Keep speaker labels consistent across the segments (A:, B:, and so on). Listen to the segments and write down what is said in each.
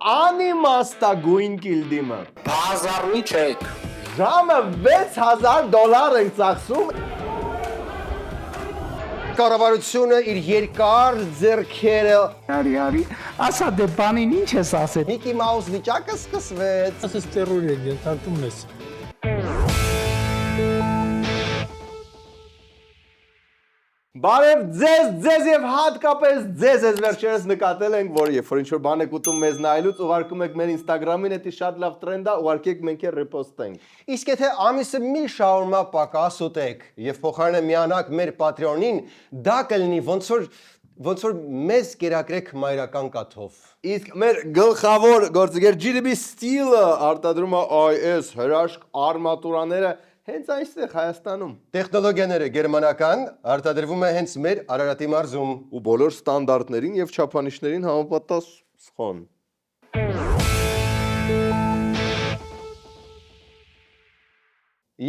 A: անիմաստագույն կիլդիմը։
B: Բազարնի չեք։
A: Ժամը $6,000 ենք ծախսում։
C: Կառավարությունը իր երկար ձեռքերը
B: Արի, ասա դե բանին ինչ ես ասել։
C: Միկի Մաուս վիճակը սկսվեց։
D: Ասես տերորի են ենթարկում մեզ։
A: Բարև ձեզ եւ հատկապես ձեզ վերջերս նկատել ենք, որ երբ որ ինչ-որ բան եք ուտում մեզ նայելուց, ուղարկում եք մեր Instagram-ին, դա շատ լավ տրենդ է, ուղարկեք մենք էլ ռեպոստենք։
C: Իսկ եթե ամիսը մի շարունա պակաս ուտեք եւ փոխարենը միանաք մեր Patreon-ին, դա կլինի ոնց որ մեզ կերակրեք մայրական կաթով։
A: Իսկ մեր գլխավոր գործիգեր GDB Steel-ը արտադրում է IS հրաշք արմատուրաները հենց այստեղ Հայաստանում։
C: Տեխնոլոգիաները գերմանական, արտադրվում է հենց մեր Արարատի մարզում
A: ու բոլոր ստանդարտներին եւ չափանիշներին համապատասխան։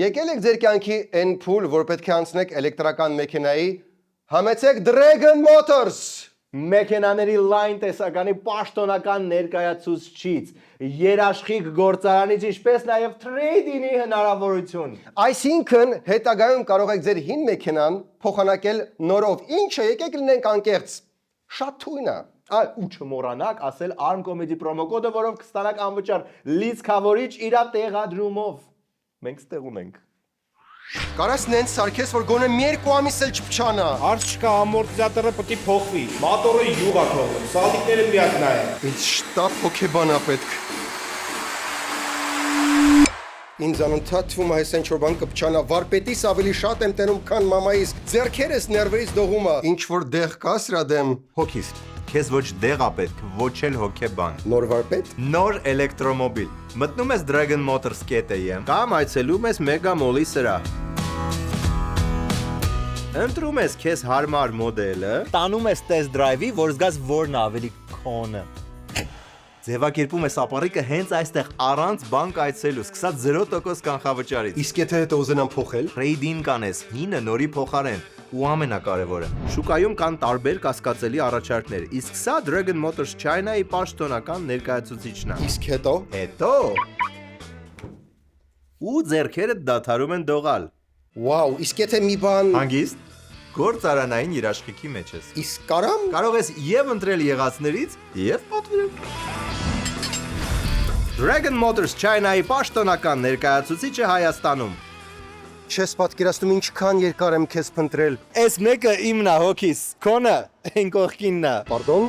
C: Եկել եք ձեր կյանքի այն փուլ, որ պետք է անցնեք էլեկտրական մեքենայի, համեցեք Dragon Motors։
A: Մեքենաների լայն տեսականի պաշտոնական ներկայացուցիչ, երաշխիք գործարանից, ինչպես նաև trade-in-ի հնարավորություն։
C: Այսինքն հետագայում կարող եք ձեր հին մեքենան փոխանակել նորով, ինչը եկեք լինենք անկեղծ, շատ թույն է։
A: Ու չմոռանաք ասել ARM Comedy promo կոդը, որով կստանաք անվճար լիցքավորիչ իր տեղադրումով։ Մենք ստեղ ունենք։
C: Կարաս նենց սարքես, որ գոնե մի երկու ամիս էլ չփչանա։
D: Արդ չկա ամորտիզատորը պետք է փոխվի։ Մոտորը յուղ է թողնում։ Սալիկները միակ նայեն։
C: Ինչ շտապ հոգեբան է պետք։ Ինձ անընդհատ թվում է, այս ինչ-որ բան կփչանա, վարպետիս ավելի շատ եմ տենում, քան մամայիս, ձեռքերս ներվերից դողում է։ Ինչ որ դեղ կա սրա դեմ։
E: Հոգիս, քեզ ոչ դեղ ա պետք, ոչ էլ հոգեբան։
C: Նոր վարպետ։
E: Նոր էլեկտրոմոբիլ։ Մտնում ես Dragon Motors կետը կամ այցելում ես Mega Mall-ի սրահ։ Ընտրում ես քեզ հարմար մոդելը, տանում ես test drive-ի, որ զգաս որն է ավելի քոնը։ Ձևակերպում ես ապառիկը հենց այստեղ առանց բանկ այցելու, սկսած 0% կանխավճարից։
C: Իսկ եթե հետո ուզենամ փոխել։
E: Trade-in կանես, հինը նորի փոխարեն։ Ու ամենակարևորը, շուկայում կան տարբեր կասկածելի առաջարկներ, իսկ սա Dragon Motors China-ի պաշտոնական ներկայացուցիչն է։
C: Իսկ հետո։
E: Ու ձեռքերդ դադարում են դողալ։
C: Վաու, իսկ եթե մի բան։
E: Հանգիստ, գործարանային երաշխիքի մեջ ես։
C: Իսկ կարամ։
E: Կարող ես եւ ընտրել եղածներից, եւ պատվիրել։ Dragon Motors China-ի պաշտոնական ներկայացուցիչը Հայաստանում։
C: Չես պատկերացնում ինչքան երկար եմ քեզ փնտրել։
E: Այս մեկը իմն է, հոգիս, քոնը, այն կողքինն է։
C: Պարդոն։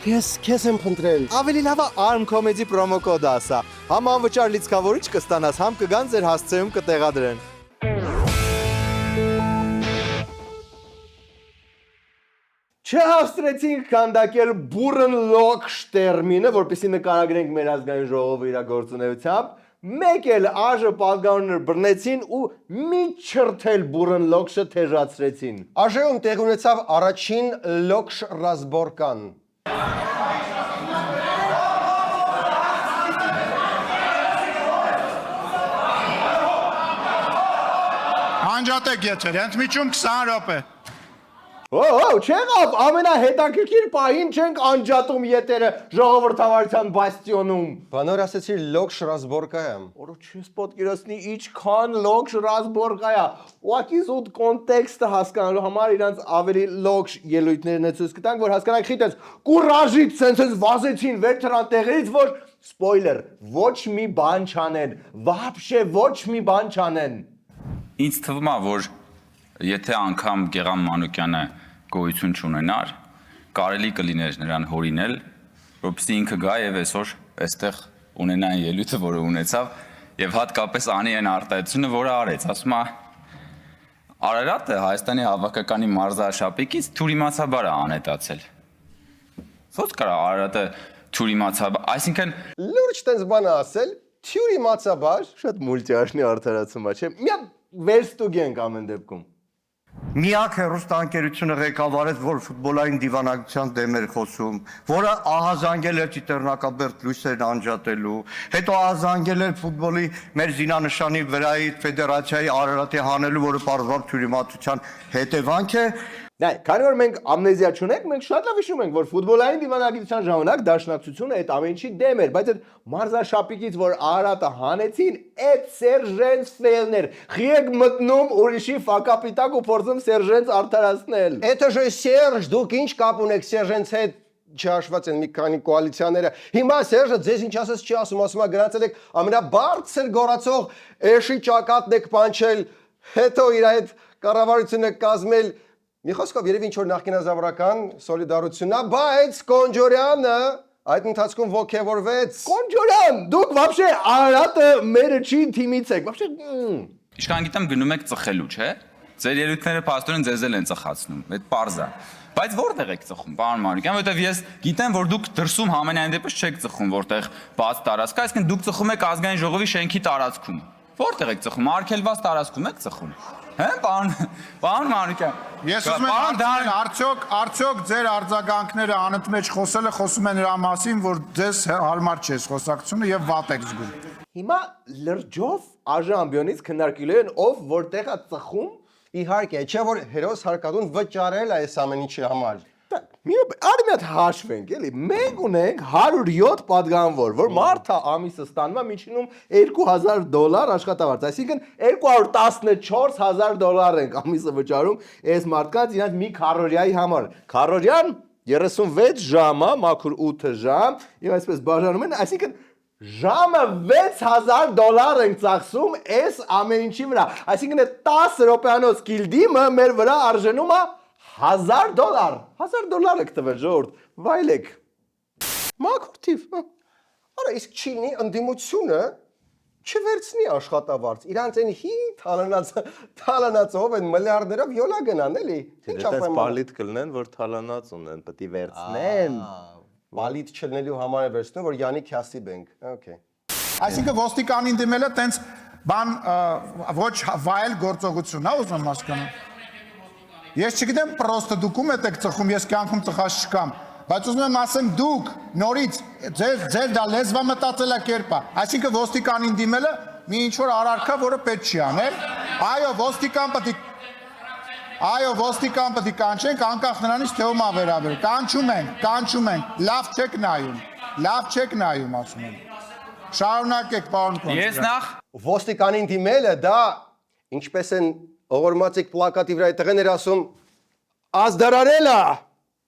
C: Քեզ եմ փնտրել։
E: Ավելի լավ է ARM Comedy promo կոդը ասա։ Համ անվճար լիցքավորիչ կստանաս, համ կգան ձեր հասցեում կտեղադրեն։
A: Չհասցրեցինք քանդակել բուրըն լոքշ տերմինը, որպեսզի նկարագրենք մեր ազգային ժողովի իր գործունեությամբ, մեկ էլ ԱԺ պատգամավորներ բռնեցին ու մի չրթել բուրըն լոքշը թեժացրեցին։
C: ԱԺ-ում տեղ ունեցավ առաջին լոքշ ռազմորկան։
F: Անջատեք եթեր, ընդմիջում 20 րոպե։
A: Չեղավ, ամենահետաքրքիր պահին չենք անջատում ետերը ժողովրդավարության բաստիոնում։
C: Բանոր ասեցի լոքշ ռազմորկա եմ։
A: Որը չես պատկերացնի ինչքան լոքշ ռազմորկա է։ Ուղղակի զուտ կոնտեքստը հասկանալու համար իրանց ավելի լոքշ ելույթներն է ցույց կտանք, որ հասկանանք խիտես կուրաժից սենց վազեցին վեր թրան տեղերից, որ սպոյլեր, ոչ մի բան չանեն, վաբշե ոչ մի բան չանեն։
G: Ինձ թվում է, որ եթե անգամ Գեղամ Մանուկյանը գոյություն չունենար, կարելի կլիներ նրան հորինել, որպեսզի ինքը գա եւ այսօր այստեղ ունենա այն ելույթը, որը ունեցավ, եւ հատկապես անի այն արտահայտությունը, որը արեց, ասում է Արարատը Հայաստանի հավաքականի մարզաշապիկից թյուրիմացաբար է անհետացել։ Ո՞նց կարա Արարատը թյուրիմացաբար, այսինքն
C: լուրջ տես բան ասել, թյուրիմացաբար,
A: Շատ մուլտիարշնի արդարացում է, չէ՞։ Մի վերստուգենք ամեն դեպքում։
H: Միակ հեռուստաընկերությունը ղեկավարեց, որ ֆուտբոլային դիվանագիտության դեմ էր խոսում, որը ահազանգել էր Տիտերնակաբերդ լույսերն անջատելու, հետո ահազանգել էր ֆուտբոլի մեր զինանշանի վրայի ֆեդերացիայի Արարատի հանելու, որը պարզվավ թյուրիմացության հետևանք է,
A: Նայ, քանի որ մենք ամնեզիա չունենք, մենք շատ լավ հիշում ենք, որ ֆուտբոլային դիվանագիտության ժամանակ դաշնակցությունը այդ ամեն ինչի դեմ էր, բայց այդ մարզաշապիկից, որ Արարատը հանեցին, այդ Սերժենց ֆեյլներ, խիեք մտնում ուրիշի ֆակապիտակ ու փորձում Սերժենց արդարացնել։
C: Это же Serge, դուք ինչ կապ ունեք Serge-ից հետ չհաշված են մի քանի կոալիցիաները։ Հիմա Serge-ը ձեզ ինչ ասես չի ասում, ասում է գնացել եք ամենաբարձր գորացող էշի ճակատն եք պանչել, հետո իր այդ կառավարությունը կազմել։ Մի խոսքով երևի ինչ որ նախկինազավրական սոլիդարությունն է, բայց Կոնջորյանը այդ ընթացքում ոգևորվեց։
A: Կոնջորյան, դուք вообще Արարատը մերը չի թիմից եք, вообще
G: Ինչքան գիտեմ գնում եք ծխելու, չէ՞։ Ձեր ելույթները փաստորեն ձեզ էլ են ծխացնում, այդ պարզ է։ Բայց որտեղ եք ծխում, պարոն Մանուկյան, որովհետև ես գիտեմ, որ դուք դրսում համենայն դեպս չեք ծխում, որտեղ բաց տարածք է, այսինքն դուք ծխում եք ազգային ժողովի շենքի տարածքում։ Որտեղ եք ծխում, արգելված տարածքում եք ծխում։ Հա, պարոն Մանուկյան։
F: Ես ուզում եմ հարցնել, արդյոք ձեր արձագանքները անընդմեջ խոսում են նրա մասին, որ ձեզ հարմար չէ խոսակցությունը եւ վատ եք զգում։
A: հիմա լրջով արժանամբյոնից քննարկելու են ով որտեղ է ծխում։
C: Իհարկե, չէ որ հերոս հարկատուն վճարել է այս ամեն ինչի համար։
A: Արի մի հատ հաշվենք, էլի, մենք ունենք 107 պատգամավոր, որ մարդը ամիսը ստանում է միջինում $2000 աշխատավարձ, այսինքն $214,000 ենք ամիսը վճարում այս մարդկանց իրենց մի քառորյայի համար։ Քառորյան 36 ժամ է, մաքուր 8 ժամ, եւ այսպես բաժանում են, այսինքն ժամը $6,000 ենք ծախսում այս ամեն ինչի վրա։ Այսինքն 10 րոպեանոց կիլդիմը մեր վրա արժենում է $1,000, $1,000 եք տվել ժողովուրդ, վայելեք։ Մաքուր թիվ։
C: Արա իսկ չինի ընդդիմությունը չվերցնի աշխատավարձ։ Իրանց այն թալանացով են միլիարդներով յոլա գնան, էլի։ Ինչ ապայման։
A: Պալիտ կլնեն, որ թալանած ունեն, պետք է վերցնեն։
C: Պալիտ չլնելու համար է վերցնում, որ Յանի քյասի բենք։ Okay։
F: Այսինքն ոստիկանին դիմելը տենց բան ոչ վայել գործողություն, հա ուզում հասկանամ։ Ես չգիտեմ պրոստը դուք ում եք ծխում, ես կյանքում ծխած չկամ, բայց ուզում եմ ասեմ դուք նորից ձեր դա լեզվամտածելակերպ է, այսինքն ոստիկանին դիմելը մի ինչ որ արարքա, որը պետք չի անել։ Այո, ոստիկան պետք է կանչենք, անկախ նրանից թե ում է վերաբերում։ Կանչում ենք, լավ չեք նայում, ասում եմ։ Շարունակեք, պարոն Կոնջյան։
G: Ես նախ
C: Ոստիկանին դիմելը դա ինչպես են ողորմածիկ պլակատի վրա այդտեղներ ասում ազդարանելա։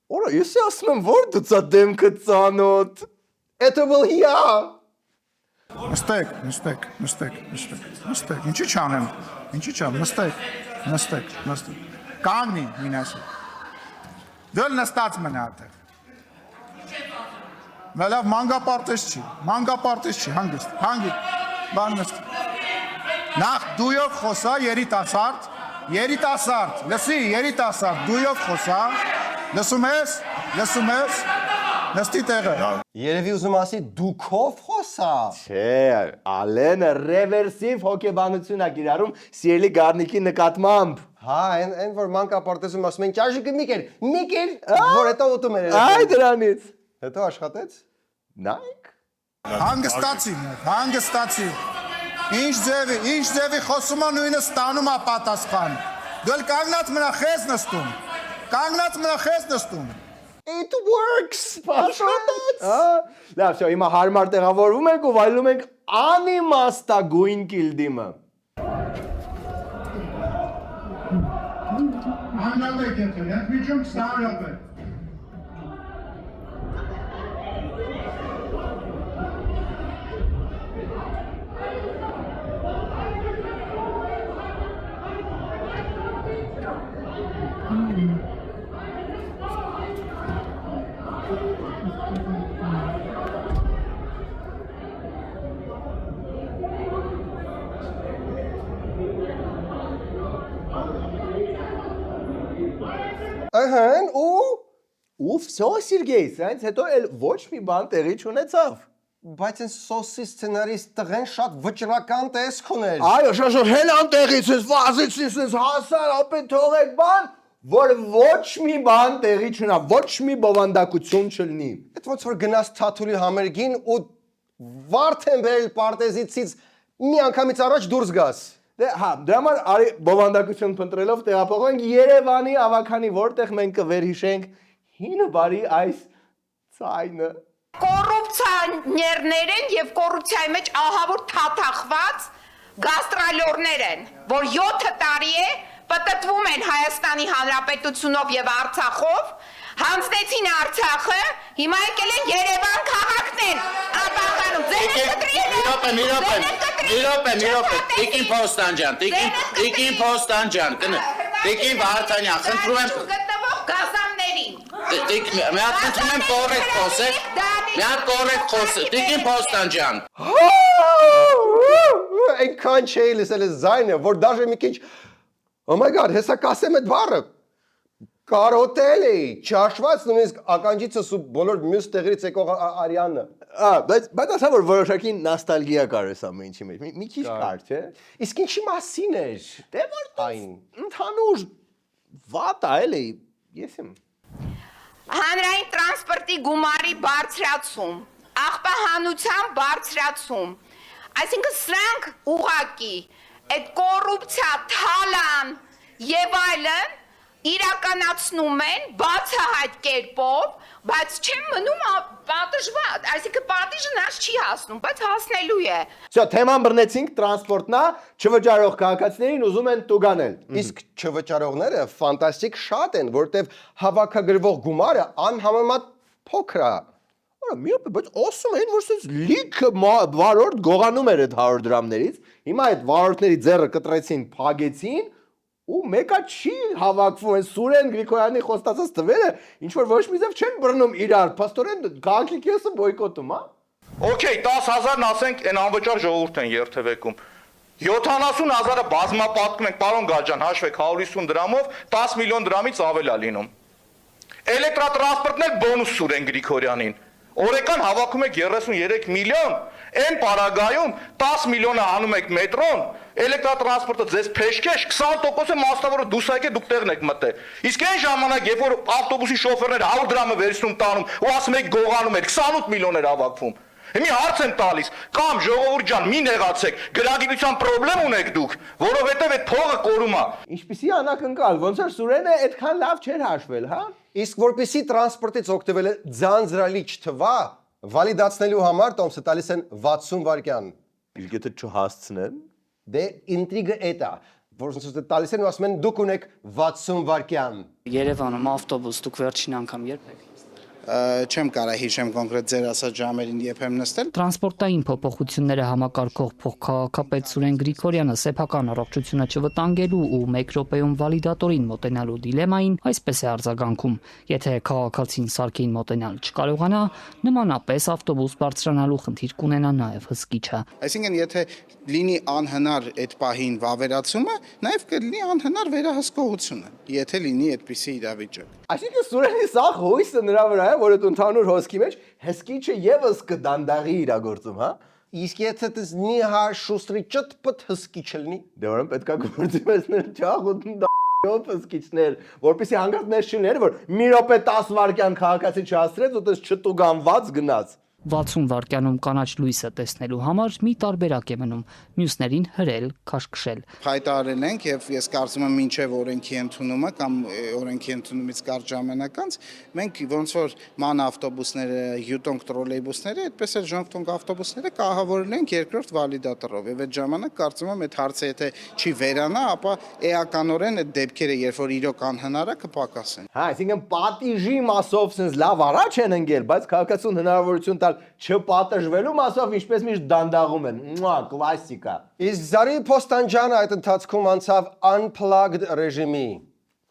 A: Օրա, ես ասում եմ, որ դու ցա դեմքը ծանոթ։
C: Это был я։
F: Նստեք։ Ինչի չանեմ, նստեք։ Կանգնի, մինասի։ Դու նստած մնա այդտեղ։ Լավ, մանգապարտեզ չի, հանգիստ, բան նստի։ Նախ դույով խոսա երիտասարդ, լսի, դույով խոսա, լսում ես, նստի տեղը։
C: Երևի ուզում ասի դուքով խոսա։
A: Չէ, Ալենը ռևերսիվ հոգեբանություն է կիրառում սիրելի գառնիկի նկատմամբ։
C: Հա, այն որ մանկապարտեզում ասում են ճաշիկը Միկել, որ հետո ուտում էր։
A: Այ դրանից։
C: Հետո աշխատեց։
A: Նայք։
F: Հանգստացի։ Ինչ ձևի խոսում է նույնը ստանում է պատասխան։ Դու էլ կանգնած մնա խես նստում։
A: It works, աշխատեց։ Լավ, շո, հիմա հարմար տեղավորվում ենք ու վայելում ենք անիմաստագույն կիլդիմը։
F: Անջատեք եթե, միջում 20 րոպե։
C: Ահան
A: ու всё, Սերգեյ, սրանից հետո էլ ոչ մի բան տեղի չունեցավ։
C: բայց այն սոսի սցենարիստ տղեն շատ վճռական տեսք ուներ։
A: Այո, շո, հելան տեղից ես, վազեցիս, հասար, ապե թողեք բան, որ ոչ մի բան տեղի չունա, ոչ մի բովանդակություն չլինի։
C: Այդ ոնց որ գնաս Թաթուլի համերգին ու վարդ են բերել պարտեզիցից մի անգամից առաջ դուրս գաս։
A: Դե հա, դրա համար արի բովանդակություն փնտրելով տեղափոխենք Երևանի ավականի, որտեղ մենք կվերհիշենք հին բարի այս ցայնը։
I: Կոռուպցիաներներ են եւ կոռուպցիայի մեջ ահավոր թաթախված գաստրոլորներ են, որ 7 տարի է պատտվում են Հայաստանի Հանրապետությունով եւ Արցախով, հանձնեցին Արցախը, հիմա եկել են Երևան քաղաքն ապահանում։
B: Տիկին Փոստանջան, Տիկին Փոստանջան, Տիկին Վարդանյան, խնդրում եմ
I: գտնվող գազամներին։
B: մի հատ խնդրում եմ կորեկտ խոսեք, մի հատ կորեկտ խոսեք, Տիկին Փոստանջան։
C: Այնքան չէի լսել այս ձայնը, որ դաժե մի քիչ Oh my god, հեսա կասեմ այդ բառը։ Կարոտել էի, չաշված նույնիսկ ականջիցս ու բոլոր մյուս տեղերից եկող արյանը։
A: Բայց ասա որ որոշակի նոստալգիա կար այս ամեն ինչի մեջ։ Մի քիչ կար, չէ՞։
C: Իսկ ինչի մասին էր։
A: Դե որ
C: Այն
A: ընդհանուր վատ է, էլի, ես եմ։
I: Հանրային տրանսպորտի գումարի բարձրացում, աղբահանության բարձրացում, այսինքն սրանք ուղակի այդ կոռուպցիա, թալան եւ այլն իրականացնում են բացահայտ կերպով, բայց չեմ մնում պատժված, այսինքն պատիժը նրանց չի հասնում, բայց հասնելու է։
A: Всё, թեման բռնեցինք, տրանսպորտն է, չվճարող քաղաքացիներին ուզում են տուգանել։
C: Իսկ չվճարողները ֆանտաստիկ շատ են, որտեվ հավաքագրվող գումարը անհամեմատ փոքր է։
A: Մի օր, բայց ասում են, որ սենց լիքը վարորդ գողանում էր այդ 100 դրամներից, հիմա այդ վարորդների ձեռը կտրեցին, փագեցին ու մեկը չի հավաքվում, այն Սուրեն Գրիգորյանի խոստացած թվերը, ինչ որ ոչ մի ձև չեն բռնում իրար, փաստորեն քաղաքի կեսը բոյկոտում, հա։
D: Okay, 10,000-ն ասենք այն անվճար ժողովուրդ են երթևեկում։ 70,000-ը բազմապատկում ենք, պարոն Գաջան, հաշվեք 150 դրամով 10 միլիոն դրամից ավել է լինում։ Էլեկտրատրանսպորտն էլ բոնուս Սուրեն Գրիգորյանին։ Օրեկան հավաքում եք 33 միլիոն, այն պարագայում 10 միլիոնը անում եք մետրոն, էլեկտրատրանսպորտը ձեզ փեշքեշ 20%-ը մասնավորը դուս եկեք դուք տեղն եք մտել։ Իսկ այն ժամանակ, երբ որ ավտոբուսի շոֆերները 100 դրամը վերցնում տանում ու ասում եք գողանում եք 28 միլիոն էր հավաքում։ Հիմա հարց եմ տալիս, կամ ժողովուրդ ջան, մի նեղացեք, գրագիտության խնդրեմ ունեք դուք, որովհետև այդ փողը կորում է։
A: Ինչպիսի անակնկալ, ոնց որ Սուրենը այդքան լավ չէր հաշվել, հա։
C: Իսկ որպեսի տրանսպորտից օգտվելը ձանձրալի չթվա, վալիդացնելու համար տոմսը տալիս են 60 վայրկյան։
A: Իսկ եթե չհասցնեն,
C: Դե ինտրիգը էդ է, որ ոնց որ տալիս են ու ասում են դուք ունեք 60 վայրկյան։
B: Երևանում ավտոբուս դուք վերջին անգամ երբ եք։
F: Չեմ կարա հիշեմ կոնկրետ ձեր ասած ժամերին երբ եմ նստել։
B: Տրանսպորտային փոփոխությունները համակարգող փոխքաղաքապետ Սուրեն Գրիգորյանը սեփական առողջությունը չվտանգելու ու 1 րոպեում վալիդատորին մոտենալու դիլեմային այսպես է արձագանքում. եթե քաղաքացին սարքին մոտենալ չկարողանա, նմանապես ավտոբուս բարձրանալու խնդիր կունենա նաև հսկիչը։
F: Այսինքն եթե լինի անհնար այդ պահին վավերացումը, նաև կլինի անհնար վերահսկողությունը, եթե լինի այդպիսի իրավիճակ։
A: Այսինքն Սուրենի սաղ հույսը նրա վրա է, որ այդ ընդհանուր հոսքի մեջ հսկիչը եւս կդանդաղի իրագործում, հա։
C: Իսկ եթե դες նիհա շուստրի ճտպտ հսկիչ լինի,
A: Դե որն պետքա գործիմացնել ճախոտ հսկիչներ, որպեսզի հանգած մեզ չներ, որ մի րոպե 10 վայրկյան քաղաքացի չհասցրեց ու դες չտուգանված գնաց։
B: 60 վայրկյանում կանաչ լույսը տեսնելու համար մի տարբերակ է մնում՝ մյուսներին հրել, քաշքշել։
F: Հայտարարել ենք եւ ես կարծում եմ մինչեւ օրենքի ընդունումը կամ օրենքի ընդունումից կարճ ժամանակ անց մենք ոնց որ ման ավտոբուսները, յուտոնգ տրոլեյբուսները, այդպես էլ ժոնգտոնգ ավտոբուսները կահավորել ենք երկրորդ վալիդատորով եւ այդ ժամանակ կարծում եմ այդ հարցը եթե չի վերանա, ապա էականորեն այդ դեպքերը, երբ որ իրոք անհնար է, կպակասեն։
A: Հա, այսինքն պատիժի մասով sense լավ առաջ են ընկել, բայց քաղաքացուն հնարավորություն տալ չպատժվելու մասով ինչպես միշտ դանդաղում են։ Կլասիկա։
C: իսկ Զարի Փոստանջանը այդ ընթացքում անցավ unplugged ռեժիմի։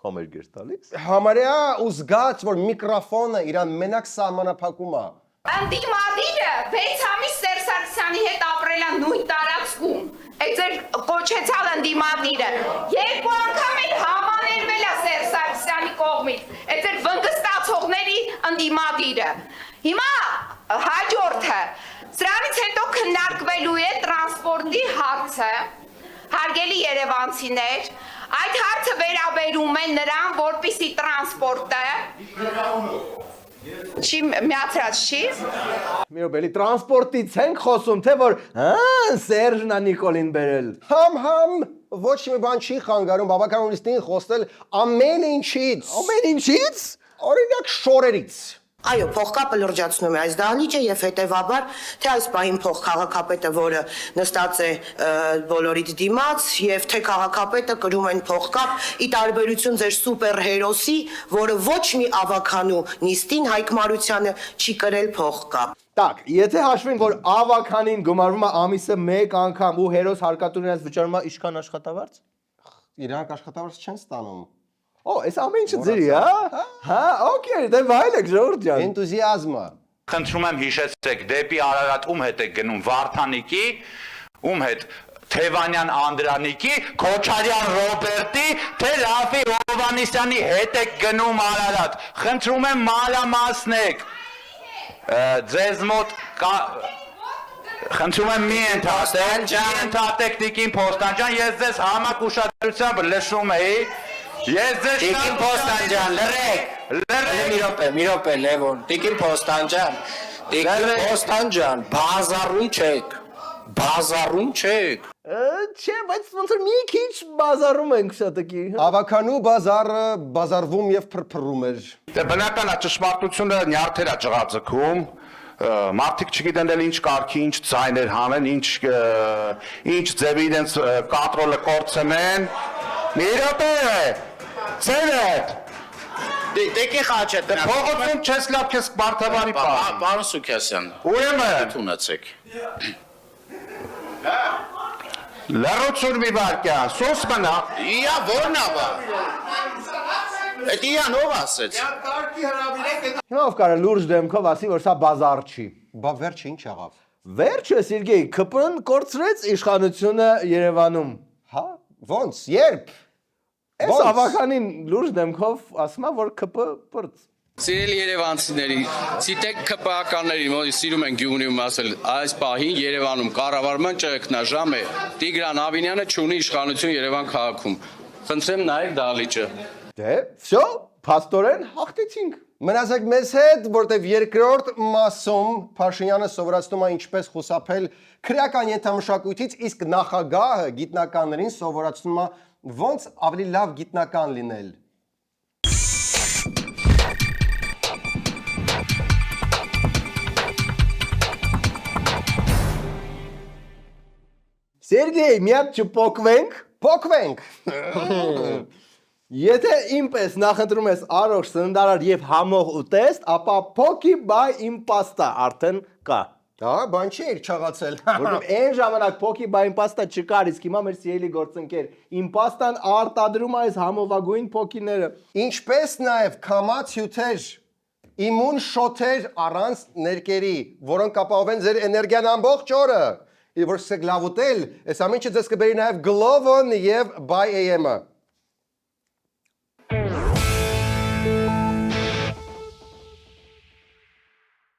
A: Հոմեր գեր տալիս։
C: Համարյա ու զգաց, որ միկրոֆոնը իրան մենակ սահմանափակում է։
I: Անդիմադիրը 6 ամիս Սերժ Սարգսյանի հետ ապրել է նույն տարածքում։ Այդ ձեր կոչեցալ անդիմադիրը։ Երկու անգամ էլ համաներվել է Սերժ Սարգսյանի կողմից։ Այդ ձեր վնգստացողների անդիմադիրը։ Հիմա հաջորդը սրանից հետո քննարկվելու է տրանսպորտի հարցը։ Հարգելի երևանցիներ, այդ հարցը վերաբերում է նրան, որպեսզի տրանսպորտը չի միացած չի։
A: Մի րոպե, տրանսպորտից ենք խոսում, թե որ Սերժն է Նիկոլին բերել։
C: Համ ոչ մի բան չի խանգարում բավականորիստին խոսել ամեն ինչից։
A: Ամեն ինչից։
C: Օրինակ շորերից։
J: Այո, փողկապը լրջացնում է այս դահլիճը եւ հետեւաբար թե այս պահին փողքաղաքապետը, որը նստած է բոլորից դիմաց, եւ թե քաղաքապետը կրում են փողկապ, ի տարբերություն ձեր սուպեր հերոսի, որը ոչ մի ավականու նիստին Հայկ Մարությանը չի կրել փողկապ։
A: Так, եթե հաշվենք, որ ավականին գումարվում է ամիսը 1 անգամ ու հերոս հարկատուներից վճարում է ինչքան աշխատավարձ։
C: Իրանք աշխատավարձ չեն ստանում։
A: Օ, այս ամեն ինչը ձերի, հա։ Հա, օքեյ, դե վայելեք ժողովուրդ ջան։
C: Էնտուզիազմը։
D: Խնդրում եմ հիշեցեք դեպի Արարատ ում հետ եք գնում Վարդանիկի, ում հետ Թևանյան Անդրանիկի, Քոչարյան Ռոբերտի, թե Ռաֆի Հովանեսյանի հետ եք գնում Արարատ։ Խնդրում եմ մանրամասնեք։ Ձեզ մոտ խնդրում եմ մի ընդհատեք Տիկին Փոստանջան, ես ձեզ համակ ուշադրությամբ լսում էի։ Ես ձեզ
K: Տիկին Փոստանջան, լրեք։ Մի րոպե, Լևոն, Տիկին Փոստանջան, բազարում չեք։
A: Չէ, բայց ոնց որ մի քիչ բազարում ենք շատակի։
C: Ավականու բազարը բազարվում եւ փրփրում էր։
D: Դե բնական է ճշմարտությունը նյարդեր է ջղաձգում, մարդիկ չգիտեն էլ ինչ կարգի, ինչ ձայներ հանեն, ինչ ձևի իրենց կատրոլը կորցնեն։ Մի րոպե, ծերետ։
K: Տիկին Խաչետ,
D: Փողոցում չես լավ քեզ բարթավարի պահ։
K: Պարոն Սուքասյան,
D: Ուրեմն,
K: ունեցեք։
D: լռություն մի վարկյան, սոս մնա։
K: Իա, որն է բա։ Էդ իան ով ասեց։
A: Հիմա ով կարա լուրջ դեմքով ասի, որ սա բազար չի։
C: Բա վերջը ինչ եղավ։
A: Վերջը Սերգեյ, ԿՊ-ն կորցրեց իշխանությունը Երևանում։
C: Հա, ոնց, երբ։
A: Այս ավականին լուրջ դեմքով ասում է, որ ԿՊ պրծ։
L: Սիրելի երևանցիների, ցիտեք ԿՊԱ-ականների մոտ սիրում են Գյումրիում ասել, այս պահին Երևանում կառավարման ճգնաժամ է։ Տիգրան Ավինյանը չունի իշխանություն Երևան քաղաքում։ Խնդրեմ նայեք դահլիճը։
A: Դե, всё, փաստորեն հաղթեցինք։
C: Մնացեք մեզ հետ, որտեվ երկրորդ մասում Փաշինյանը սովորացնում է ինչպես խուսափել քրեական ենթամշակույթից, իսկ նախագահը գիտնականներին սովորացնում է ոնց ավելի լավ գիտնական լինել։
A: Սերգեյ, մի հատ չփոկվենք։
C: Փոկվենք։
A: Եթե ինպես նախընտրում ես առողջ սննդարար եւ համող ուտեստ, ապա փոքի բայ իմպաստա արդեն կա։
C: Հա, բան չի իր չաղացել։
A: Որովհետեւ այն ժամանակ փոքի բայ իմպաստա չկար, իսկ հիմա մեր սիրելի գործընկեր իմպաստան արտադրում է այս համովագույն փոքիները։
C: Ինչպես նաև կամաց հյութեր, իմուն շոթեր առանց ներկերի, որոնք կապահովեն ձեր էներգիան ամբողջ օրը։ Եվ որ սկսեք լավ ուտել, այս ամեն ինչը ձեզ կբերի նաև Glovo-ն եւ Buy AM-ը։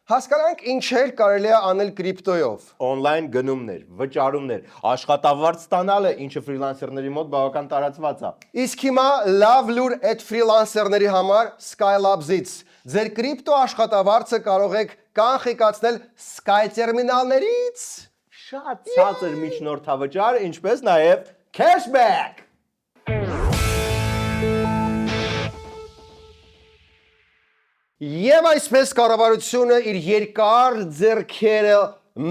C: Հասկանանք ինչեր կարելի է անել կրիպտոյով։
A: Օնլայն գնումներ, վճարումներ, աշխատավարձ ստանալը, ինչը ֆրիլանսերների մոտ բավական տարածված է։
C: Իսկ հիմա լավ լուր այդ ֆրիլանսերների համար Skylabs-ից։ Ձեր կրիպտո աշխատավարձը կարող եք կանխիկացնել Sky տերմինալներից։
A: Շատ ցածր միջնորդավճար, ինչպես նաև cashback։
C: Եվ այսպես կառավարությունը իր երկար ձեռքերը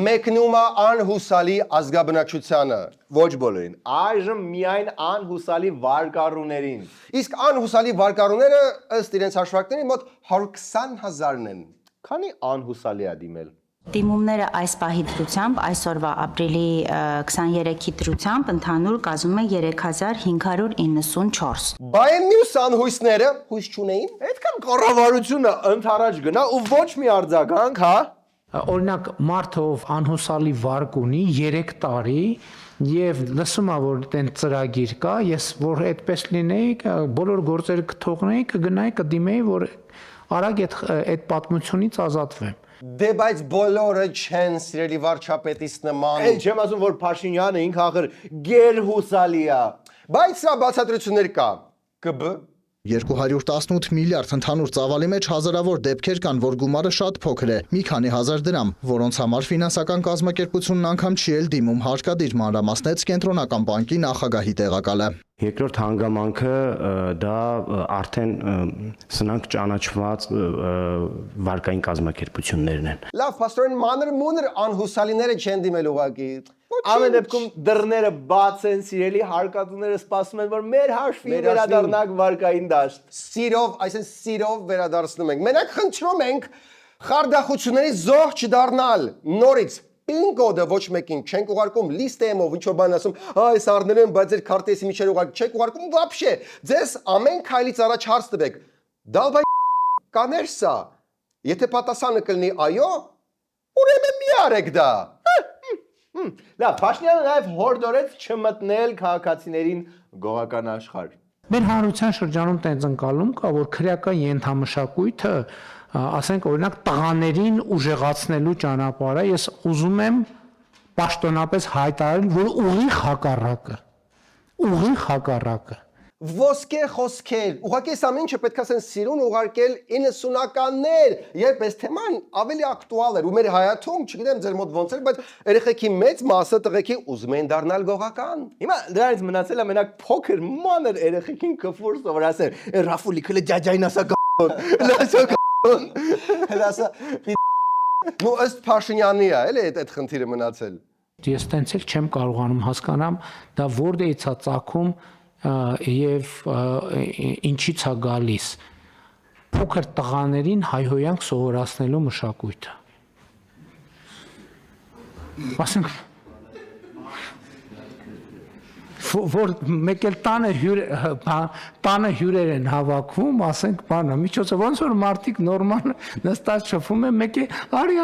C: մեկնում է անհուսալի ազգաբնակչությանը։
A: Ոչ բոլորին, այժմ միայն անհուսալի վարկառուներին։
C: Իսկ անհուսալի վարկառուները ըստ իրենց հաշվարկների մոտ 120,000-ն են։
A: Քանի անհուսալի է դիմել։
M: Դիմումները այս պահի դրությամբ, այսօրվա ապրիլի 23-ի դրությամբ ընդհանուր կազմում է 3594։
C: Բայց մյուս անհույսները հույս չունեին։
A: Այդքան կառավարությունը ընդառաջ գնա ու ոչ մի արձագանք, հա։
N: Օրինակ մարդով անհուսալի վարկ ունի 3 տարի եւ լսում ա որ այդեն ծրագիր կա, ես որ այդպես լինեի, բոլոր գործերը կթողնեի, կգնայի, կդիմեի, որ արագ այդ պատմությունից ազատվեմ։
C: Դե բայց բոլորը չեն սիրելի վարչապետից նման։
A: Էլ չեմ ասում, որ Փաշինյանը ինքը ախր գերհուսալի է։
C: Բայց սա բացատրություններ կա։ ԿԲ
O: 218 միլիարդ ընդհանուր ծավալի մեջ հազարավոր դեպքեր կան, որ գումարը շատ փոքր է՝ մի քանի հազար դրամ, որոնց համար ֆինանսական կազմակերպությունն անգամ չի էլ դիմում հարկադիր, մանրամասնեց Կենտրոնական բանկի նախագահի տեղակալը։
P: Երկրորդ հանգամանքը դա արդեն սնանք ճանաչված վարկային կազմակերպություններն են։
C: Լավ, պաստորեն մանր անհուսալիները չեն դիմել ուղղակի։
A: Ամեն դեպքում դռները բաց են, սիրելի հարկատուները սպասում են, որ մեր հաշվին վերադառնանք վարկային դաշտ։
C: Սիրով, այսինքն սիրով վերադարձնում ենք։ Մենակ խնդրում ենք խարդախությունների զոհ չդառնալ։ Նորից Պինկոդը ոչ մեկին չենք ուղարկում, լիստեմով ինչ որ բան ասում, այս առնել եմ, բայց ձեր քարտեզի միջեր ուղարկում, չեք ուղարկում вообще։ Ձեզ ամեն քայլից առաջ հարց տվեք։ Դալբայ կաներ սա։ Եթե պատասխանը կլինի այո, ուրեմն մի արեք դա։
A: Լավ, Փաշինյանը նաև հորդորեց չմտնել քաղաքացիներին գողական աշխարհ։
N: Մեր հանրության շրջանում տենց ընկալում կա, որ քրեական ենթամշակույթը, ասենք օրինակ տղաներին ուժեղացնելու ճանապարհը, ես ուզում եմ պաշտոնապես հայտարարել, որ ուղիղ հակառակը։
C: Ոսկե խոսքեր, ուղղակի այս ամեն ինչը պետք է ասեն սիրուն ուղարկել 90-ականներ, երբ այս թեման ավելի ակտուալ էր ու մեր հայաթում, չգիտեմ ձեր մոտ ոնց էր, բայց երեխեքի մեծ մասը տղեկի ուզում են դառնալ գողական։
A: Հիմա դրանից մնացել է մենակ փոքր մանր երեխեքին կֆուր սովորացնել։ Ռաֆուլի քլե ջաջայն ասա
C: Հեսա նո ըստ Փաշինյանի է, էլի այդ խնդիրը մնացել։
N: Ես տենց էլ չեմ կարողանում հասկանամ, դա որտեղից է ծագում եւ ինչից է գալիս փոքր տղաներին հայհոյանք սովորացնելու մշակույթը։ Ասենք որ մեկ էլ տանը հյուրեր են հավաքում, ասենք բանը, միջոցը ոնց որ մարդիկ նորմալ նստած շփվում են, մեկ է արի,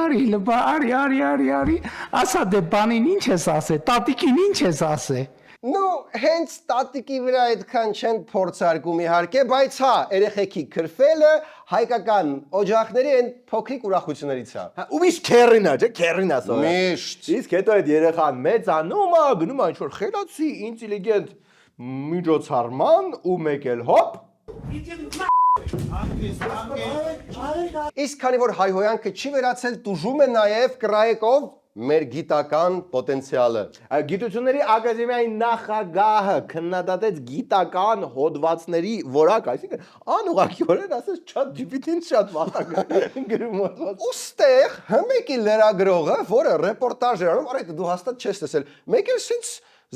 N: ասա դե բանին ինչ ես ասե, տատիկին ինչ ես ասե։
C: No, հենց տատիկի վրա այդքան չեն փորձարկում իհարկե, բայց հա, երեխեքի քրֆելը հայկական օջախների այն փոքրիկ ուրախություններից է։
A: Ու միշտ քերին է, չէ՞, քերին է սովորել։
C: Միշտ։
A: Իսկ հետո այդ երեխան մեծանում է, գնում է ինչ-որ խելացի, ինտելիգենտ միջոցառման ու մեկ էլ հոպ։
C: Իսկ քանի որ հայհոյանքը չի վերացել, տուժում է նաև կրայեկով մեր գիտական պոտենցիալը։
A: Գիտությունների ակադեմիայի նախագահը քննադատեց գիտական հոդվածների որակ, այսինքն անուղղակիորեն ասես ChatGPT-ին շատ վատակ գրում է։
C: Ոստեղ հմեկի լրագրողը, որը ռեպորտաժ էր անում, արայդ դու հաստատ չես տեսել, մեկ էլ սենց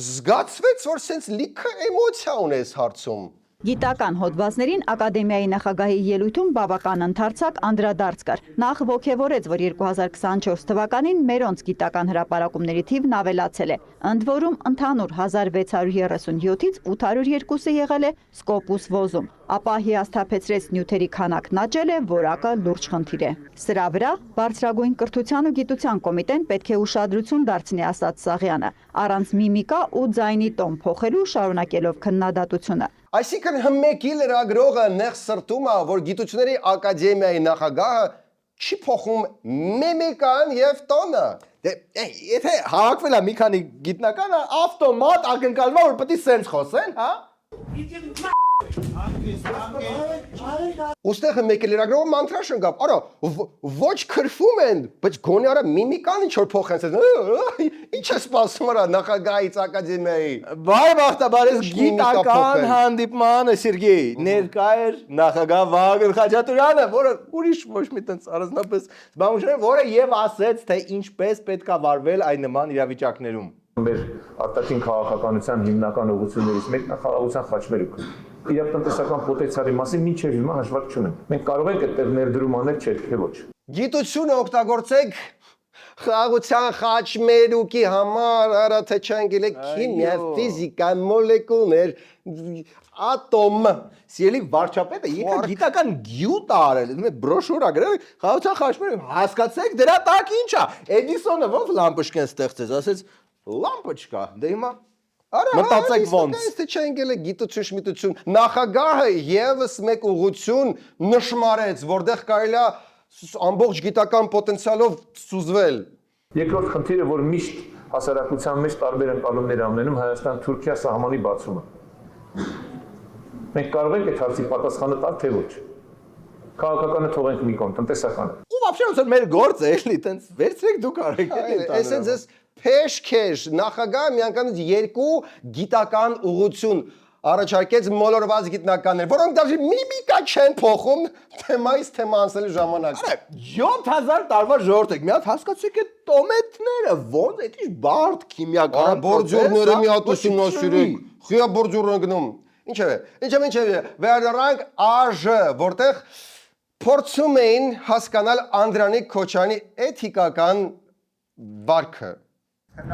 C: զգացվեց, որ սենց լիքը էմոցիա ունես հարցում։
Q: Գիտական հոդվածներին ակադեմիայի նախագահի ելույթում բավական ընդարձակ անդրադարձ կար։ Նախ ողջևորեց, որ 2024 թվականին մերոնց գիտական հրապարակումների թիվն ավելացել է։ Ընդ որում ընդհանուր 1637-ից 802-ը եղել է Սկոպուս ոզում, ապա հիասթափեցրեց նյութերի քանակն աճել է, որակը լուրջ խնդիր է։ Սրա վրա բարձրագույն կրթության ու գիտության կոմիտեն պետք է ուշադրություն դարձնի, ասաց Սաղյանը, առանց միմիկա ու ձայնի տոն փոխելու շարունակելով քննադատությունը։
C: Այսինքն հմեկի լրագրողը նեղ սրտում է, որ գիտությունների ակադեմիայի նախագահը չի փոխում միմիկան եւ տոնը։
A: Դե եթե հավաքվել է մի քանի գիտնականը, ավտոմատ ակնկալվում է, որ պետք է սենց խոսեն, հա։
C: Ոստեղ մեկ էլ լրագրողը մանտրաշ ընկավ, արա ոչ քրֆում են, բայց գոնե արա միմիկան ինչ որ փոխեն, ինչ է սպասում արա նախագահից ակադեմիայի։
A: Բայ բախտաբար ես գիտական հանդիպմանը Սերգեյ ներկա էր նախագահ Վահագն Խաչատուրյանը, որը ուրիշ ոչ մի տենց առանձնապես զբաղմունք չէր, որը եւ ասեց, թե ինչպես պետք է վարվել այն նման իրավիճակներում։
R: Մեր արտաքին քաղաքականության հիմնական ուղղություններից մեկն է խաղաղության խաչմերուկը։ Իրավտնտեսական պոտենցիալի մասին մինչև հիմա հաշվարկ չունենք։ Մենք կարող ենք այդտեղ ներդրում անել, թե ոչ։
C: Գիտությունը օգտագործեք խաղաղության խաչմերուկի համար, արա թե չանգել է քիմիա, ֆիզիկա, մոլեկուլներ, ատոմ։
A: Սիրելի վարչապետը եթե գիտական գյուտ արել, բրոշուրա գրել, խաղաղության խաչմերուկ, հասկացեք դրա տակ ինչ է։ Էդիսոնը ոնց լամպոչկան ստեղծեց, ասեց լամպոչկա, դե հիմա մտածեք ոնց։
C: Թե չանգել է գիտություն, շմիտություն, նախագահը եւս մեկ ուղղություն նշмарեց, որտեղ կարելի է ամբողջ գիտական պոտենցիալով սուզվել։
R: Երկրորդ խնդիրը, որ միշտ հասարակության մեջ տարբեր ընկալումներ ամենում Հայաստան-Թուրքիա սահմանի բացումը։ Մենք կարող ենք այդ հարցի պատասխանը տալ, թե ոչ։ Քաղաքականը թողենք մի կողմ, տնտեսականը։
A: Ու вообще ոնց մեր գործ է, էլի, տենց վերցրեք դուք արեք էլի։
C: Այսինքն ես փեշքեշ նախագահ միանգամից երկու գիտական ուղղություն առաջարկեց մոլորված գիտնականներ, որոնք դաժե միմիկա չեն փոխում թեմայից թեմա անցնելու ժամանակ։
A: 7000 տարվա ժողովուրդ եք, մի հատ հասկացեք այդ տոմետները, ոնց էդ ինչ բարդ քիմիական
C: բորձորները մի հատ ուսումնասիրեք։ Խիա բորձորը գնում։ Ինչևէ, վերադառնանք ԱԺ, որտեղ փորձում էին հասկանալ Անդրանիկ Քոչարյանի էթիկական վարքը։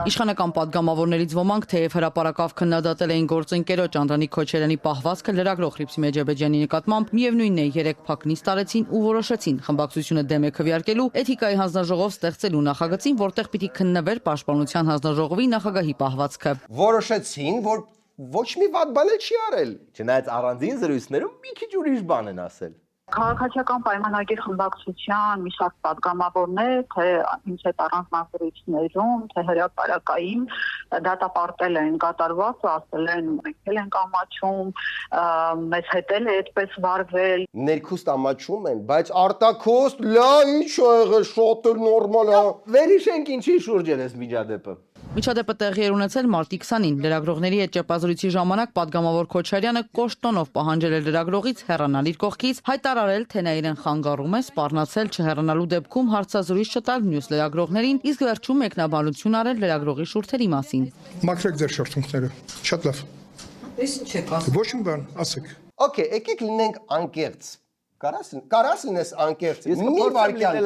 S: Իշխանական падգամավորներից ոմանք թեև հրապարակավ քննադատել էին գործընկերոջ Անդրանիկ Քոչարյանի պահվածքը լրագրող Հռիփսիմե Ջեբեջյանի նկատմամբ, միևնույնն է, 3 փակ նիստ արեցին ու որոշեցին խմբակցությունը դեմ է քվեարկելու էթիկայի հանձնաժողով ստեղծելու նախագծին, որտեղ պիտի քննվեր Պաշտպանության հանձնաժողովի նախագահի պահվածքը։
C: Որոշեցին, որ ոչ մի վատ բան չի արել։
A: Չնայած առանձին զրույցներում մի քիչ ուրիշ բան են ասել։
T: Քաղաքացիական պայմանագիր խմբակցության մի շարք падգամավորներ, թե ինչ հետ առանձնազրույցներում, թե հրապարակային դատապարտել են կատարված, ասել են մենք էլ ենք ամաչում, մեզ հետ էլ է այդպես վարվել։
C: Ներքուստ ամաչում են, բայց արտաքուստ լա ինչ ա եղել, շատ էլ նորմալ է։
A: Վերհիշենք ինչի շուրջ էր այս միջադեպը։
S: Միջադեպը տեղի էր ունեցել մարտի 20-ին։ Լրագրողների հետ ճեպազրույցի ժամանակ падգամավոր Քոչարյանը կոշտոնով պահանջել է լրագրողից հեռանալ իր կողքից, հայտարարել, թե նա իրեն խանգարում է, սպառնացել չհեռանալու դեպքում հարցազրույց չտալ մյուս լրագրողներին, իսկ վերջում մեկնաբանություն արել լրագրողի շուրթերի մասին։
F: Մաքրեք ձեր շուրթերը։ Շատ լավ։
T: Ես ինչ եք ասում։
F: Ոչ մի բան, ասեք։
C: Okay, եկեք լինենք անկեղծ։ Կարաս լինես անկեղծ։
A: Ես
C: Մի վարքյան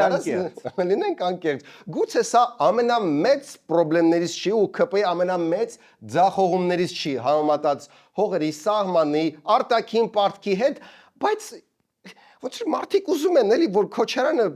C: լինենք անկեղծ։ Գուցե սա ամենամեծ խնդիրներից չի ու ԿՊ-ի ամենամեծ ձախողումներից չի համեմատած հողերի սահմանի արտաքին պարտքի հետ, բայց ոնց որ մարդիկ ուզում են էլի որ Քոչարյանը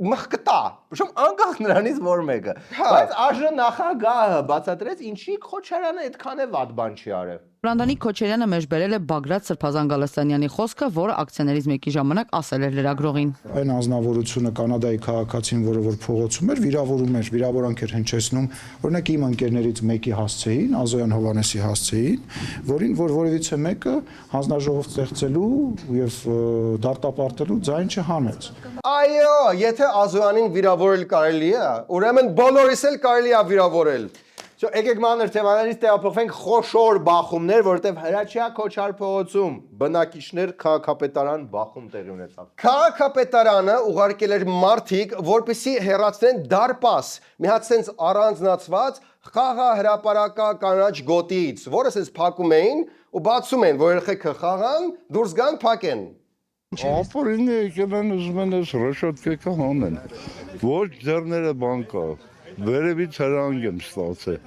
C: մխկտա,
A: Причем անկախ նրանից որ մեկը։ Բայց ԱԺ նախագահը բացատրեց, ինչի Քոչարյանը այդքան է վատ բան չի արել։
S: Անդրանիկ Քոչարյանը մեջբերել է Բագրատ Սրբազան Գալստյանյանի խոսքը, որը ակցիաներից մեկի ժամանակ ասել էր լրագրողին։
F: Այն անձնավորությունը Կանադայի քաղաքացին, որը փողոցում էր, վիրավորում էր, վիրավորանք էր հնչեցնում, օրինակ իմ ընկերներից մեկի հասցեին, Ազոյան Հովանեսի հասցեին, որին որ որևիցե մեկը հանձնաժողով ստեղծելու եւ դատապարտելու ձայն չհանեց։
C: Այո, եթե Ազոյանին վիրավորել կարելի է, ուրեմն բոլորիս էլ կարելի է վիրավորել։
A: Եկեք մանր թեմաներից տեղափոխվենք խոշոր բախումներ, որտեղ Հրաչյա Քոչար փողոցում բնակիչներ քաղաքապետարան բախում տեղի ունեցավ։
C: Քաղաքապետարանը ուղարկել էր մարդիկ, որպեսզի հեռացնեն դարպաս, մի հատ sense առանձնացված խաղահրապարակա կանաչ գոտիից, որը sense փակում էին ու բացում են, որ երեխեքը խաղան, դուրս գան, փակեն։
U: Ապօրինը եկել են ուզում են այս ռոշոտկեքը հանեն։ Ոչ ձեռները բան կա։ Վերևից հրանք եմ ստացել։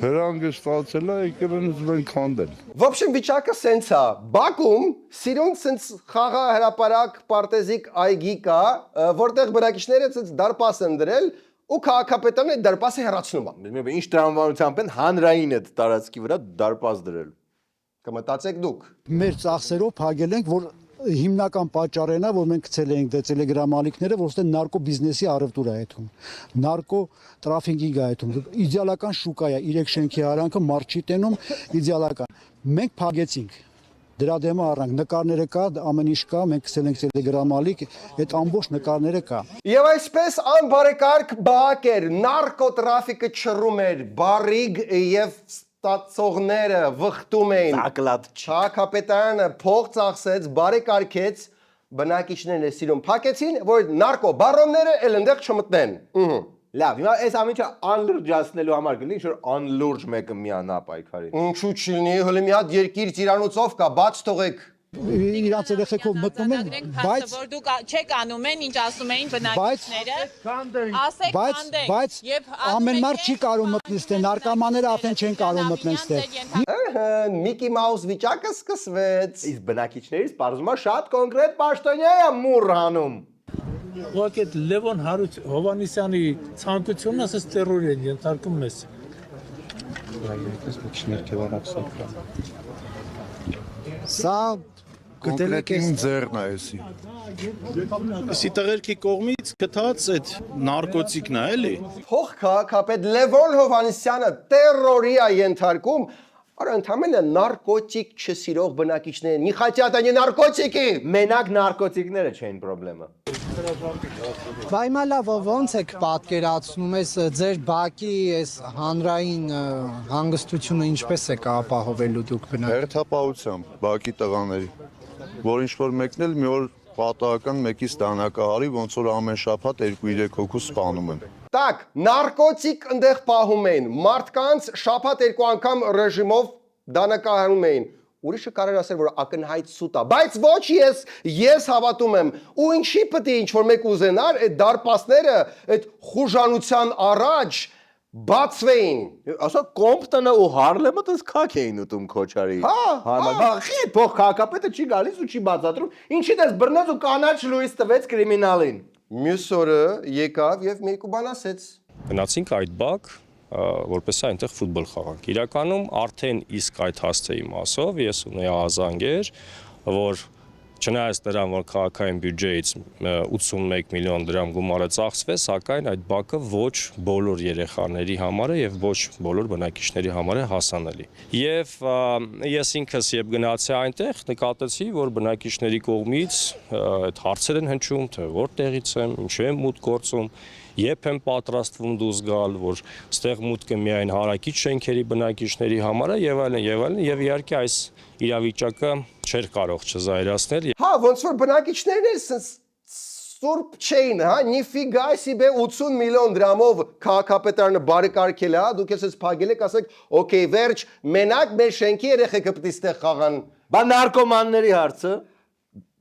U: Հրանքը ստացել է, եկել են ուզում են քանդել։
C: В общем, վիճակը սենց է։ Բաքում սիրուն սենց խաղահրապարակ պարտեզիկ այգի կա, որտեղ բնակիչները սենց դարպաս են դրել ու քաղաքապետարն այդ դարպասը հեռացնում է։
A: Ինչ տրամաբանությամբ են հանրային այդ տարածքի վրա դարպաս դրել։
C: Կմտածեք դուք։
V: Մեր ծախսերով փակել ենք, որ հիմնական պատճառն է, որ մենք գցել ենք դե տելեգրամալիքները, որ ստեն նարկո բիզնեսի առևտուր է այդում, նարկո տրաֆիկինգ է այդում, իդեալական շուկա է, 3 շենքի արանքը մարդ չի տենում, իդեալական։ Մենք փակեցինք, դրա դեմը առանք, նկարները կա, ամեն ինչ կա, մենք գցել ենք տելեգրամալիք, այդ ամբողջ նկարները կա։
C: Եվ այսպես անբարեկարգ բակ էր, նարկոտրաֆիկը չռում էր, բարիգ եւ ստացողները վխտում էին։ Քաղաքապետարանը փող ծախսեց, բարեկարգեց, բնակիչներն է սիրում փակեցին, որ նարկո բարոնները էլ այնտեղ չմտնեն։
A: Լավ, հիմա այս ամիջը անլրջացնելու համար գլի, ինչ որ անլուրջ մեկը միանա պայքարի։
C: Ինչու չլինի, հələ մի հատ երկիր ծիրանոցով կա, բաց թողեք։
V: Իրանց երեխեքով մտնում են, բայց
W: որ դուք չեք անում են, ինչ ասում էին բնակիչները, ասեք քանդեք։
V: Բայց ամեն մարդ չի կարող մտնել ստե, նարկոմանները արդեն չեն կարող մտնել ստե։
C: Միկի Մաուս վիճակը սկսվեց։
A: Իսկ բնակիչներից պարզվում է շատ կոնկրետ պաշտոնյա է մուռ հանում։
X: Ուղղակի այդ Լևոն Հովանեսյանի ցանկությունն ասես տերոր են ենթարկում մեզ։
V: Սա
U: կոնկրետին ձեռն է էսի։
X: Էսի տղերքի կողմից գտած այդ նարկոտիկն է, էլի։
C: Փող քաղաքապետ Լևոն Հովանեսյանը տերորի է ենթարկում Արա ընդամենը նարկոտիկ չսիրող բնակիչներ, не хотят они նարկոտիկի։
A: Մենակ նարկոտիկները չեն խնդրեմը։
B: Բայմալավ ոնց եք պատկերացնում ես ձեր բակի այս հանրային հանգստությունը ինչպես եք ապահովելու դուք բնակ։
U: Հերթապահությամբ բակի տղաների, որ ինչ որ մեկն էլ մի օր պատահական մեկից դանակահարի, ոնց որ ամեն շաբաթ 2-3 հոգու սպանում են։
C: Так, նարկոտիկ ընդեղ պահում էին, մարդկանց շաբաթ 2 անգամ ռեժիմով դանակահարում էին։ Ուրիշը կարող ասել, որ ակնհայտ սուտ է, բայց ոչ ես հավատում եմ, ու ինչի պետք է ինչ որ մեկ ուզենար, այդ դարպասները, այդ խուժանության առաջ բացվեին։
A: Ասա Կոմպտոնը ու Հարլեմը դες քաք էին ուտում Քոչարի։ Բախի փող քաղաքապետը չի գալիս ու չի բացատրում։ Ինչի դες բռնած ու կանաչ լույս տվեց կրիմինալին։
C: Մյուս օրը եկավ եւ մի երկու բան ասեց։
E: Գնացինք այդ բակ, որպես այնտեղ ֆուտբոլ խաղանք։ Իրականում արդեն իսկ այդ հասցեի մասով ես ունեի ահազանգեր, որ չնայած դրան, որ քաղաքային բյուջեից 81 միլիոն դրամ գումարը ծախսվեց, սակայն այդ բակը ոչ բոլոր երեխաների համար է եւ ոչ բոլոր բնակիչների համար է հասանելի։ Եվ ես ինքս երբ գնացի այնտեղ, նկատեցի, որ բնակիչների կողմից այդ հարցեր են հնչում, թե որտեղից եմ, ինչու եմ մուտք գործում, երբ եմ պատրաստվում դուրս գալ, որ ստեղ մուտքը միայն հարակից շենքերի բնակիչների համար է եւ այլն, եւ իհարկե այս իրավիճակը չէր կարող չզայրացնել։
C: Հա, ոնց որ բնակիչներն են սուրբ չէին, հա, նիֆիգա себе 80 միլիոն դրամով քաղաքապետարանը բարեկարգել է, դուք ես փագել եք, ասեք, օքեյ, վերջ, մենակ մեր շենքի երեխեքը պետք է ստեղ խաղան։
A: Բա նարկոմանների հարցը։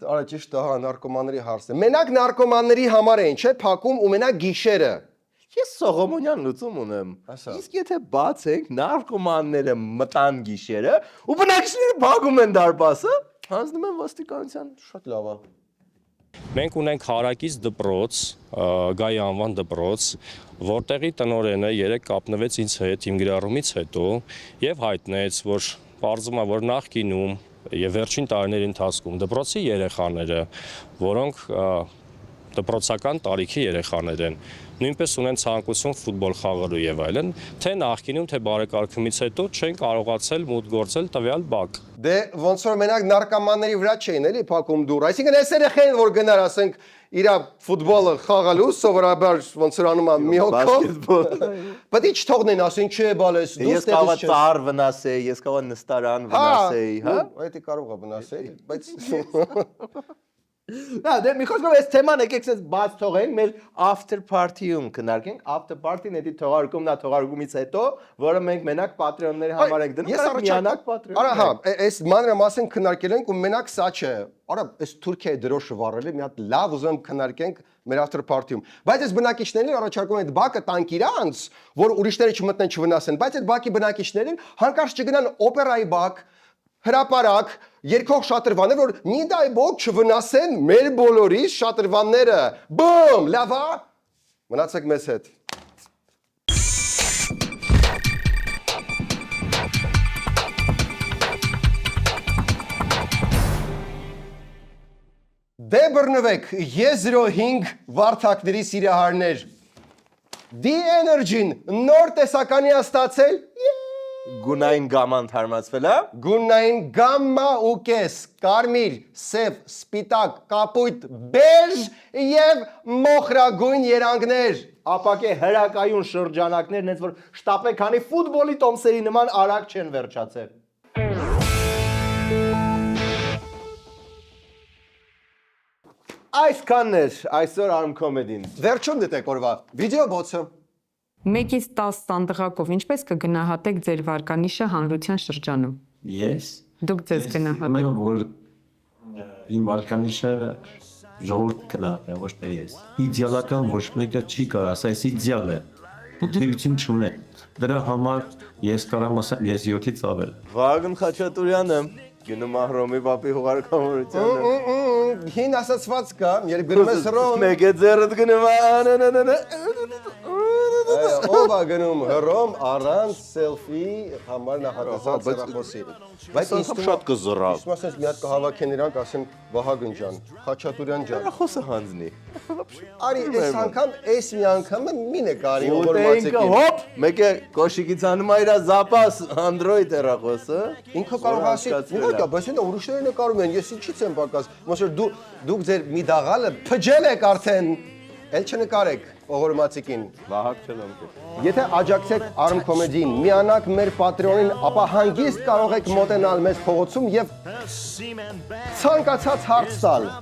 C: Արա ճիշտ է, հա, նարկոմանների հարցը։ Մենակ նարկոմանների համար են, չէ՞, փակում ու մենակ գիշերը։
A: Ես Սողոմոնյան լուծում ունեմ։ Իսկ եթե բացենք նարկոմանները մտան գիշերը ու բնակիչները փակում են դարպասը, հանձնում են ոստիկանության։
C: Շատ լավ է։
E: Մենք ունենք հարակից դպրոց, Գայի անվան դպրոց, որտեղի տնօրենը երեք կապնվեց ինձ հետ իմ գրառումից հետո եւ հայտնեց, որ պարզվում է, որ նախկինում եւ վերջին տարիների ընթացքում դպրոցի երեխաները, որոնք դպրոցական տարիքի երեխաներ են, նույնպես ունեն ցանկություն ֆուտբոլ խաղալու եւ այլն, թե նախկինում, թե բարեկարգումից հետո չեն կարողացել մուտք գործել տվյալ բակ։
C: Դե ոնց որ մենակ նարկոմանների վրա չէին էլի փակում դուռ, այսինքն այս երեխային որ գնար, ասենք, իր ֆուտբոլը խաղալու, սովորաբար ոնց որ անում է մի հոգով։ Պետք է չթողնեն, ասեն, չէ, բալես, դու
A: ես կարող եմ ծառ վնասեի, ես կարող եմ նստարան վնասեի, հա։
C: Այդ կարող է վնասել, բայց
A: Նա դե մի խոսքով այս թեման եկեք sense բաց թողենք, մեր after party-ում քննարկենք, after party-ն էդի թողարկումն է թողարկումից հետո, որը մենք մենակ Patreon-ների համար ենք դնում, բայց միանակ Patreon։
C: Արա հա, այս մանրամասն քննարկել ենք ու մենակ սա չէ։ Արա, այս Թուրքիայի դրոշը վառել է, մի հատ լավ ուզում քննարկենք մեր after party-ում։ Բայց այս բնակիչներին առաջարկում են այդ բակը տանք իրանց, որ ուրիշները չմտնեն չվնասեն, բայց այդ բակի բնակիչներին հանկարծ չգնան օպերայի բակ, հրապարակ, երկող շատրվաններ, որ մի դայ բոք չվնասեն մեր բոլորի շատրվանները։ Բում, լավա։ Մնացեք մեզ հետ։ Դե բռնվեք, Ե05 վարդակների սիրահարներ։ D-Energy-ն նոր տեսականի է ստացել։
A: Գունային գաման թարմացվել է։
C: Գունային գամմա ու կես, կարմիր, սև, սպիտակ, կապույտ, բեժ եւ մոխրագույն երանգներ։
A: Ապակե հրակայուն շրջանակներն են, որ շտապեք, քանի ֆուտբոլի տոմսերի նման արագ չեն վերջացել։ Այսքանն էր այսօր Arm Comedy-ն։
C: Վերջում դիտեք օրվա վիդեո բոցը։
G: 1-ից 10 տանդղակով ինչպես կգնահատեք ձեր վարկանիշը հանրության շրջանում։
H: Ես
G: Դուք ձեզ գնահատեք։
H: Մենք որ իմ վարկանիշը ժողովուրդ կլա, ոչ թե ես։ Իդեալական ոչ մեկը չի կարող, ասա այս իդեալ է։ Ուտելություն չունե։ Դրա համար ես կարող ասեմ ես 7-ից ավել։
A: Վագն Խաչատուրյանը գնում Ահրոմի պապի հուղարկավորությանը։
C: Հին ասացված կա, երբ գնում ես ռոմ։
A: Մեկ է ձեռդ գնում
C: ով է գնում հռոմ առանց սելֆի համար նախատեսած հեռախոսի։ Բայց ինձ
A: շատ կզռավ։
C: Իսկ ասես մի հատ կհավաքեն իրանք, ասեն Վահագն ջան, Խաչատուրյան ջան։
A: Հեռախոսը հանձնի։
C: Արի այս անգամ, այս մի անգամը մի նկարի որ
A: Ուտեինքը
C: մացեկին։
A: հոպ, մեկը կոշիկից անում է իր զապաս Android հեռախոսը։
C: Ինքը կարող ասի, «Ուղղակի, բայց դա ուրիշները նկարում են, ես ինչից եմ պակաս»։ Ոնց որ դուք ձեր մի դաղալը փջել եք արդեն, էլ չնկարեք ողորմածիկին։
A: Վահագ չլոմ։
C: Եթե աջակցեք Arm Comedy-ին, միանաք մեր Patreon-ին, ապա հանգիստ կարող եք մոտենալ մեզ փողոցում եւ ցանկացած հարց տալ։